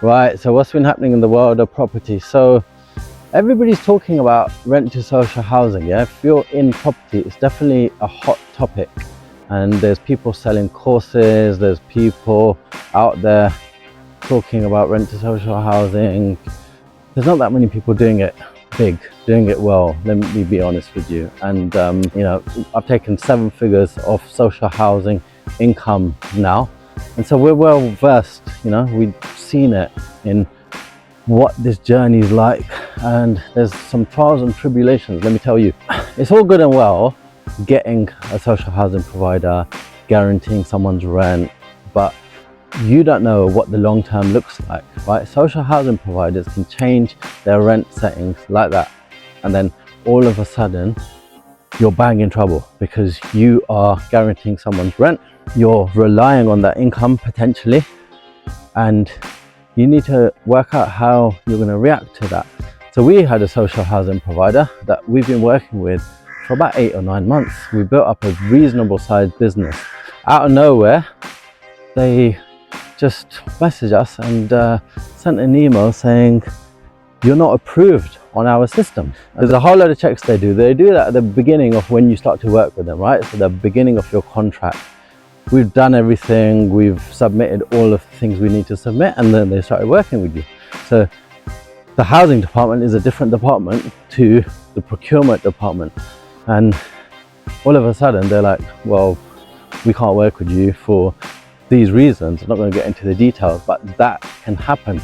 Right, so what's been happening in the world of property? So everybody's talking about rent to social housing. Yeah, if you're in property, it's definitely a hot topic, and there's people selling courses, there's people out there talking about rent to social housing. There's not that many people doing it big, doing it well, let me be honest with you. And you know, I've taken 7 figures of social housing income now, and so we're well versed. You know, we've seen it in what this journey is like, and there's some trials and tribulations. Let me tell you, it's all good and well getting a social housing provider, guaranteeing someone's rent, but you don't know what the long term looks like, right? Social housing providers can change their rent settings like that, and then all of a sudden you're bang in trouble because you are guaranteeing someone's rent, you're relying on that income potentially, and you need to work out how you're going to react to that. So we had a social housing provider that we've been working with for about 8 or 9 months. We built up a reasonable sized business. Out of nowhere, they just messaged us and sent an email saying, "You're not approved on our system." There's a whole lot of checks they do. They do that at the beginning of when you start to work with them, right? So the beginning of your contract. We've done everything, we've submitted all of the things we need to submit, and then they started working with you. So the housing department is a different department to the procurement department, and all of a sudden they're like, well, we can't work with you for these reasons. I'm not going to get into the details, but that can happen.